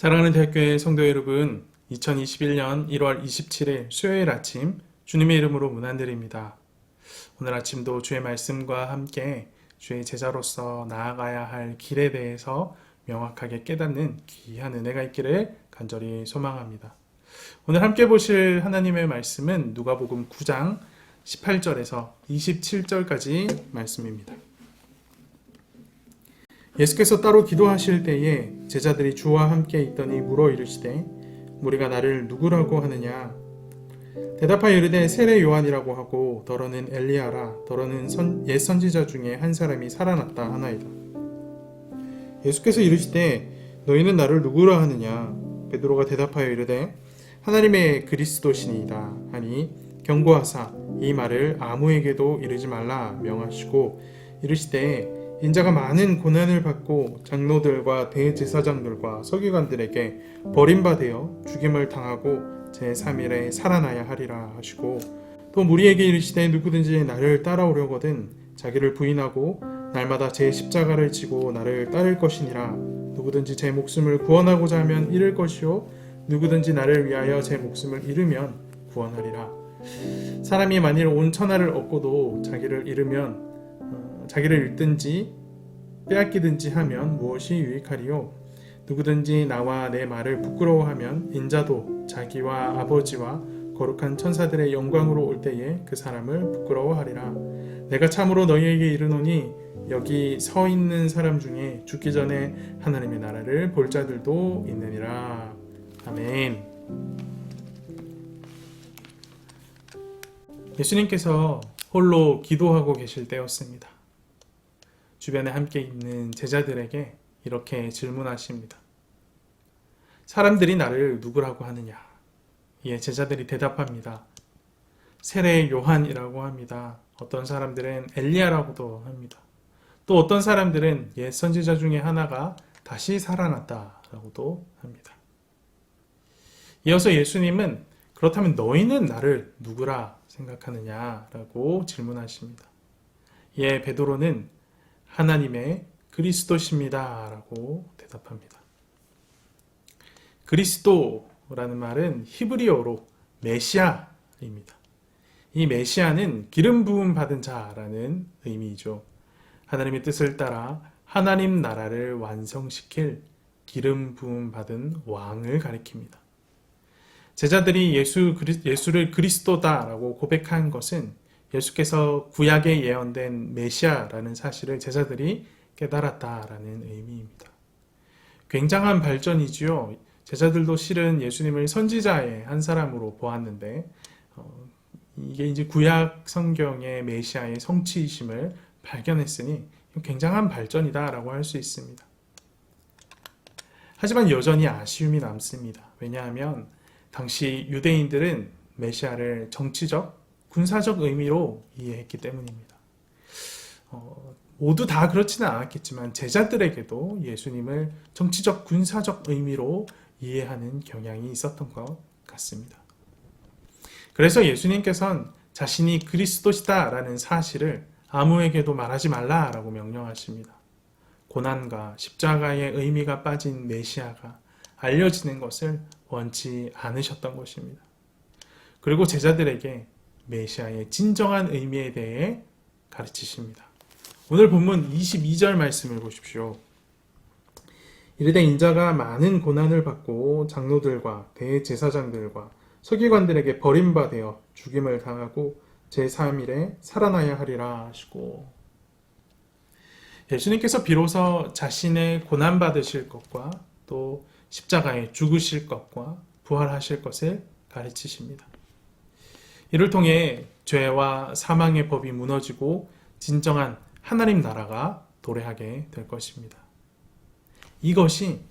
사랑하는 대학교의 성도 여러분, 2021년 1월 27일 수요일 아침 주님의 이름으로 문안드립니다. 오늘 아침도 주의 말씀과 함께 주의 제자로서 나아가야 할 길에 대해서 명확하게 깨닫는 귀한 은혜가 있기를 간절히 소망합니다. 오늘 함께 보실 하나님의 말씀은 누가복음 9장 18절에서 27절까지 말씀입니다. 예수께서 따로 기도하실 때에 제자들이 주와 함께 있더니 물어 이르시되 무리가 나를 누구라고 하느냐? 대답하여 이르되 세례 요한이라고 하고 더러는 엘리야라 더러는 옛 선지자 중에 한 사람이 살아났다 하나이다. 예수께서 이르시되 너희는 나를 누구라 하느냐? 베드로가 대답하여 이르되 하나님의 그리스도시니이다 하니 경고하사 이 말을 아무에게도 이르지 말라 명하시고 이르시되 인자가 많은 고난을 받고 장로들과 대제사장들과 서기관들에게 버림받아 죽임을 당하고 제3일에 살아나야 하리라 하시고, 또 무리에게 이르시되 누구든지 나를 따라오려거든 자기를 부인하고 날마다 제 십자가를 지고 나를 따를 것이니라. 누구든지 제 목숨을 구원하고자 하면 잃을 것이요 누구든지 나를 위하여 제 목숨을 잃으면 구원하리라. 사람이 만일 온 천하를 얻고도 자기를 잃으면 자기를 잃든지 빼앗기든지 하면 무엇이 유익하리요? 누구든지 나와 내 말을 부끄러워하면 인자도 자기와 아버지와 거룩한 천사들의 영광으로 올 때에 그 사람을 부끄러워하리라. 내가 참으로 너희에게 이르노니 여기 서 있는 사람 중에 죽기 전에 하나님의 나라를 볼 자들도 있느니라. 아멘. 예수님께서 홀로 기도하고 계실 때였습니다. 주변에 함께 있는 제자들에게 이렇게 질문하십니다. 사람들이 나를 누구라고 하느냐? 이에 제자들이 대답합니다. 세례 요한이라고 합니다. 어떤 사람들은 엘리야라고도 합니다. 또 어떤 사람들은 옛 선지자 중에 하나가 다시 살아났다라고도 합니다. 이어서 예수님은 그렇다면 너희는 나를 누구라 생각하느냐라고 질문하십니다. 이에 베드로는 하나님의 그리스도십니다 라고 대답합니다. 그리스도라는 말은 히브리어로 메시아입니다. 이 메시아는 기름 부음 받은 자라는 의미이죠. 하나님의 뜻을 따라 하나님 나라를 완성시킬 기름 부음 받은 왕을 가리킵니다. 제자들이 예수를 그리스도다라고 고백한 것은 예수께서 구약에 예언된 메시아라는 사실을 제자들이 깨달았다라는 의미입니다. 굉장한 발전이지요. 제자들도 실은 예수님을 선지자의 한 사람으로 보았는데 이게 이제 구약 성경의 메시아의 성취이심을 발견했으니 굉장한 발전이다라고 할 수 있습니다. 하지만 여전히 아쉬움이 남습니다. 왜냐하면 당시 유대인들은 메시아를 정치적, 군사적 의미로 이해했기 때문입니다. 모두 다 그렇지는 않았겠지만 제자들에게도 예수님을 정치적, 군사적 의미로 이해하는 경향이 있었던 것 같습니다. 그래서 예수님께서는 자신이 그리스도시다라는 사실을 아무에게도 말하지 말라라고 명령하십니다. 고난과 십자가의 의미가 빠진 메시아가 알려지는 것을 원치 않으셨던 것입니다. 그리고 제자들에게 메시아의 진정한 의미에 대해 가르치십니다. 오늘 본문 22절 말씀을 보십시오. 이르되 인자가 많은 고난을 받고 장로들과 대제사장들과 서기관들에게 버림받아 죽임을 당하고 제3일에 살아나야 하리라 하시고, 예수님께서 비로소 자신의 고난받으실 것과 또 십자가에 죽으실 것과 부활하실 것을 가르치십니다. 이를 통해 죄와 사망의 법이 무너지고 진정한 하나님 나라가 도래하게 될 것입니다. 이것이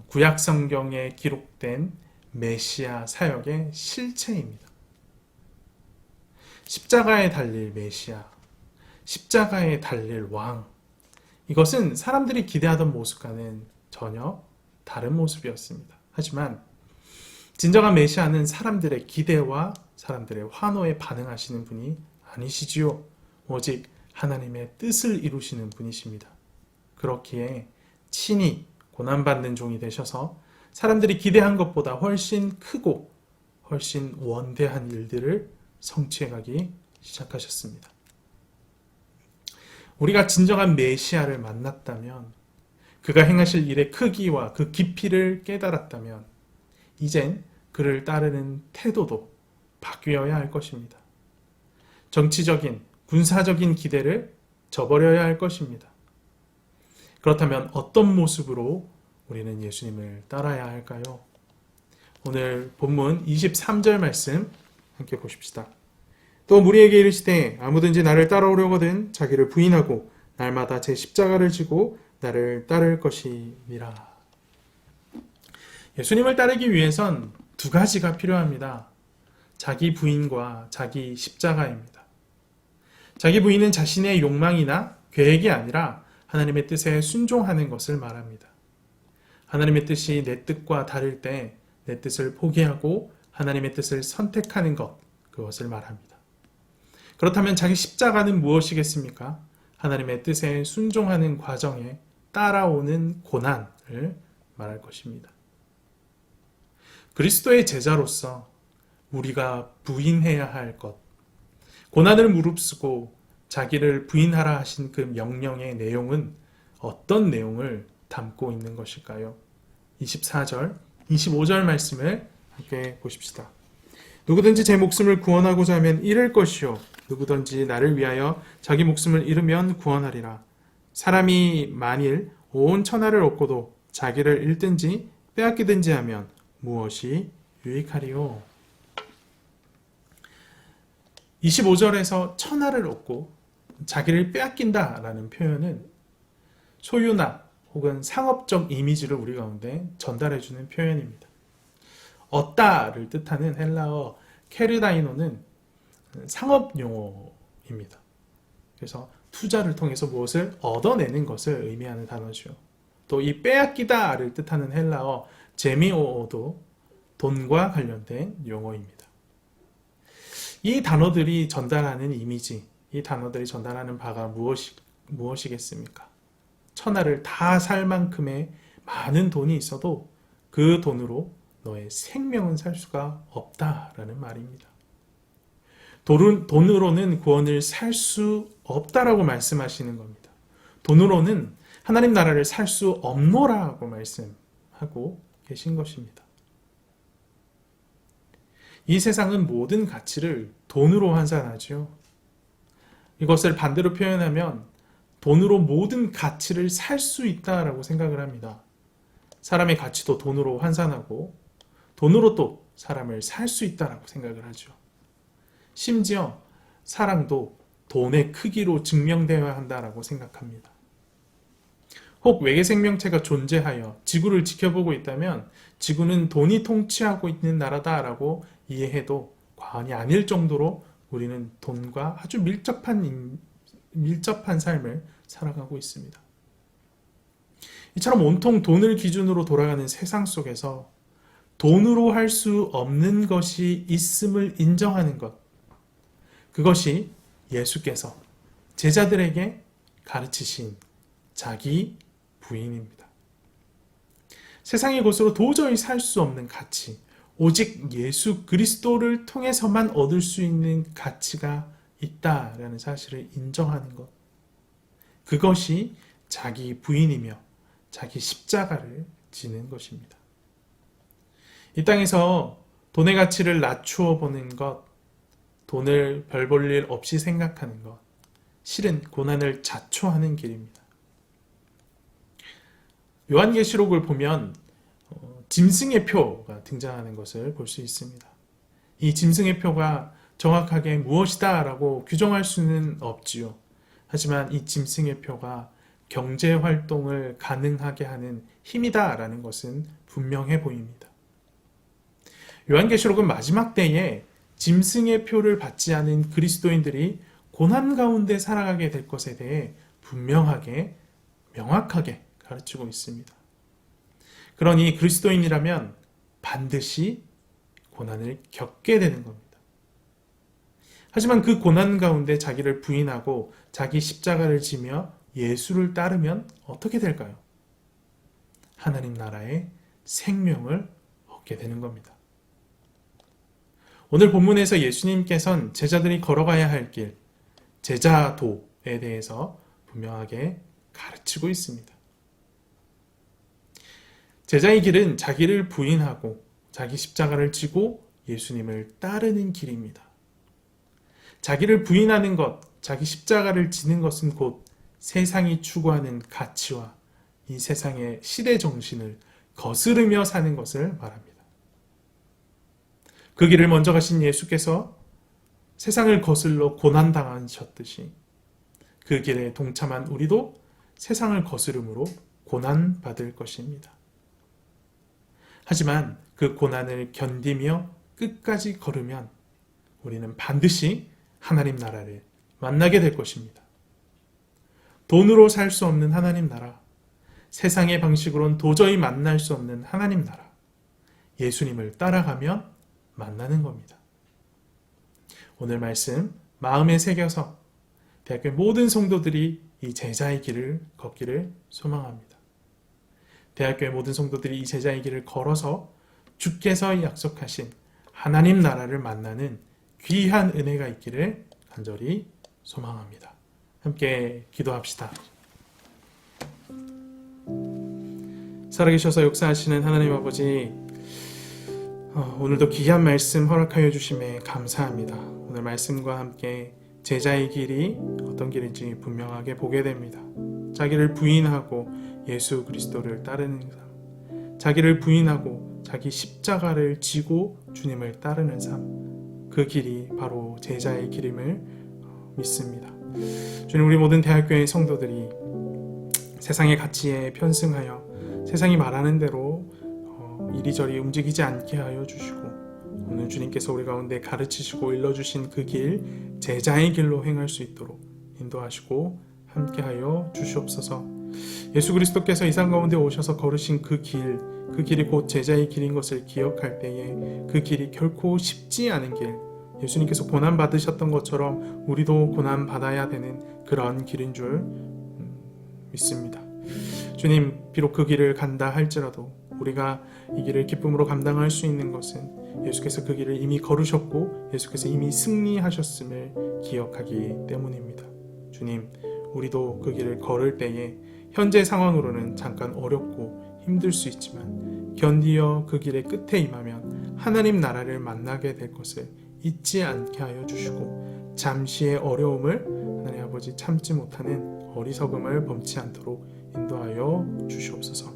구약 성경에 기록된 메시아 사역의 실체입니다. 십자가에 달릴 메시아, 십자가에 달릴 왕, 이것은 사람들이 기대하던 모습과는 전혀 다른 모습이었습니다. 하지만 진정한 메시아는 사람들의 기대와 사람들의 환호에 반응하시는 분이 아니시지요. 오직 하나님의 뜻을 이루시는 분이십니다. 그렇기에 친히 고난받는 종이 되셔서 사람들이 기대한 것보다 훨씬 크고 훨씬 원대한 일들을 성취해가기 시작하셨습니다. 우리가 진정한 메시아를 만났다면, 그가 행하실 일의 크기와 그 깊이를 깨달았다면 이젠 그를 따르는 태도도 바뀌어야 할 것입니다. 정치적인, 군사적인 기대를 저버려야 할 것입니다. 그렇다면 어떤 모습으로 우리는 예수님을 따라야 할까요? 오늘 본문 23절 말씀 함께 보십시다. 또 무리에게 이르시되 아무든지 나를 따라오려거든 자기를 부인하고 날마다 제 십자가를 지고 나를 따를 것이니라. 예수님을 따르기 위해선 두 가지가 필요합니다. 자기 부인과 자기 십자가입니다. 자기 부인은 자신의 욕망이나 계획이 아니라 하나님의 뜻에 순종하는 것을 말합니다. 하나님의 뜻이 내 뜻과 다를 때 내 뜻을 포기하고 하나님의 뜻을 선택하는 것, 그것을 말합니다. 그렇다면 자기 십자가는 무엇이겠습니까? 하나님의 뜻에 순종하는 과정에 따라오는 고난을 말할 것입니다. 그리스도의 제자로서 우리가 부인해야 할 것, 고난을 무릅쓰고 자기를 부인하라 하신 그 명령의 내용은 어떤 내용을 담고 있는 것일까요? 24절, 25절 말씀을 함께 보십시다. 누구든지 제 목숨을 구원하고자 하면 잃을 것이요 누구든지 나를 위하여 자기 목숨을 잃으면 구원하리라. 사람이 만일 온 천하를 얻고도 자기를 잃든지 빼앗기든지 하면 무엇이 유익하리요? 25절에서 천하를 얻고 자기를 빼앗긴다라는 표현은 소유나 혹은 상업적 이미지를 우리 가운데 전달해주는 표현입니다. 얻다를 뜻하는 헬라어 케르다이노는 상업 용어입니다. 그래서 투자를 통해서 무엇을 얻어내는 것을 의미하는 단어죠. 또 이 빼앗기다를 뜻하는 헬라어 제미오도 돈과 관련된 용어입니다. 이 단어들이 전달하는 이미지, 이 단어들이 전달하는 바가 무엇이겠습니까? 천하를 다 살 만큼의 많은 돈이 있어도 그 돈으로 너의 생명은 살 수가 없다라는 말입니다. 돈으로는 구원을 살 수 없다라고 말씀하시는 겁니다. 돈으로는 하나님 나라를 살 수 없노라고 말씀하고 계신 것입니다. 이 세상은 모든 가치를 돈으로 환산하죠. 이것을 반대로 표현하면 돈으로 모든 가치를 살 수 있다라고 생각을 합니다. 사람의 가치도 돈으로 환산하고 돈으로 또 사람을 살 수 있다라고 생각을 하죠. 심지어 사랑도 돈의 크기로 증명되어야 한다라고 생각합니다. 혹 외계 생명체가 존재하여 지구를 지켜보고 있다면 지구는 돈이 통치하고 있는 나라다라고 이해해도 과언이 아닐 정도로 우리는 돈과 아주 밀접한 삶을 살아가고 있습니다. 이처럼 온통 돈을 기준으로 돌아가는 세상 속에서 돈으로 할 수 없는 것이 있음을 인정하는 것, 그것이 예수께서 제자들에게 가르치신 자기 부인입니다. 세상의 것으로 도저히 살 수 없는 가치, 오직 예수 그리스도를 통해서만 얻을 수 있는 가치가 있다라는 사실을 인정하는 것, 그것이 자기 부인이며 자기 십자가를 지는 것입니다. 이 땅에서 돈의 가치를 낮추어 보는 것, 돈을 별 볼 일 없이 생각하는 것, 실은 고난을 자초하는 길입니다. 요한계시록을 보면 짐승의 표가 등장하는 것을 볼 수 있습니다. 이 짐승의 표가 정확하게 무엇이다 라고 규정할 수는 없지요. 하지만 이 짐승의 표가 경제활동을 가능하게 하는 힘이다 라는 것은 분명해 보입니다. 요한계시록은 마지막 때에 짐승의 표를 받지 않은 그리스도인들이 고난 가운데 살아가게 될 것에 대해 분명하게, 명확하게 가르치고 있습니다. 그러니 그리스도인이라면 반드시 고난을 겪게 되는 겁니다. 하지만 그 고난 가운데 자기를 부인하고 자기 십자가를 지며 예수를 따르면 어떻게 될까요? 하나님 나라의 생명을 얻게 되는 겁니다. 오늘 본문에서 예수님께서는 제자들이 걸어가야 할 길, 제자도에 대해서 분명하게 가르치고 있습니다. 제자의 길은 자기를 부인하고 자기 십자가를 지고 예수님을 따르는 길입니다. 자기를 부인하는 것, 자기 십자가를 지는 것은 곧 세상이 추구하는 가치와 이 세상의 시대 정신을 거스르며 사는 것을 말합니다. 그 길을 먼저 가신 예수께서 세상을 거슬러 고난당하셨듯이 그 길에 동참한 우리도 세상을 거스름으로 고난받을 것입니다. 하지만 그 고난을 견디며 끝까지 걸으면 우리는 반드시 하나님 나라를 만나게 될 것입니다. 돈으로 살 수 없는 하나님 나라, 세상의 방식으론 도저히 만날 수 없는 하나님 나라, 예수님을 따라가면 만나는 겁니다. 오늘 말씀 마음에 새겨서 대학교의 모든 성도들이 이 제자의 길을 걷기를 소망합니다. 대학교의 모든 성도들이 이 제자의 길을 걸어서 주께서 약속하신 하나님 나라를 만나는 귀한 은혜가 있기를 간절히 소망합니다. 함께 기도합시다. 살아계셔서 역사하시는 하나님 아버지, 오늘도 귀한 말씀 허락하여 주심에 감사합니다. 오늘 말씀과 함께 제자의 길이 어떤 길인지 분명하게 보게 됩니다. 자기를 부인하고 예수 그리스도를 따르는 삶, 자기를 부인하고 자기 십자가를 지고 주님을 따르는 삶, 그 길이 바로 제자의 길임을 믿습니다. 주님, 우리 모든 대학교의 성도들이 세상의 가치에 편승하여 세상이 말하는 대로 이리저리 움직이지 않게 하여 주시고, 오늘 주님께서 우리 가운데 가르치시고 일러주신 그 길, 제자의 길로 행할 수 있도록 인도하시고 함께하여 주시옵소서. 예수 그리스도께서 이 상 가운데 오셔서 걸으신 그 길이 곧 제자의 길인 것을 기억할 때에 그 길이 결코 쉽지 않은 길, 예수님께서 고난 받으셨던 것처럼 우리도 고난 받아야 되는 그런 길인 줄 믿습니다. 주님, 비록 그 길을 간다 할지라도 우리가 이 길을 기쁨으로 감당할 수 있는 것은 예수께서 그 길을 이미 걸으셨고 예수께서 이미 승리하셨음을 기억하기 때문입니다. 주님, 우리도 그 길을 걸을 때에 현재 상황으로는 잠깐 어렵고 힘들 수 있지만 견디어 그 길의 끝에 임하면 하나님 나라를 만나게 될 것을 잊지 않게 하여 주시고, 잠시의 어려움을 하나님 아버지 참지 못하는 어리석음을 범치 않도록 인도하여 주시옵소서.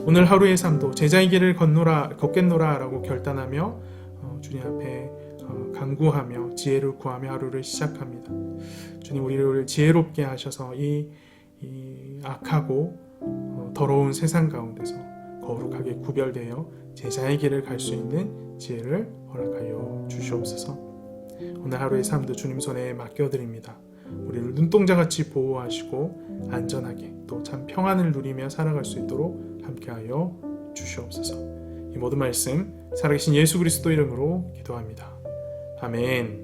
오늘 하루의 삶도 제자의 길을 걷겠노라 라고 결단하며 주님 앞에 간구하며 지혜를 구하며 하루를 시작합니다. 주님, 우리를 지혜롭게 하셔서 이 악하고 더러운 세상 가운데서 거룩하게 구별되어 제자의 길을 갈 수 있는 지혜를 허락하여 주시옵소서. 오늘 하루의 삶도 주님 손에 맡겨드립니다. 우리를 눈동자같이 보호하시고 안전하게 또 참 평안을 누리며 살아갈 수 있도록 함께하여 주시옵소서. 이 모든 말씀 살아계신 예수 그리스도 이름으로 기도합니다. 아멘.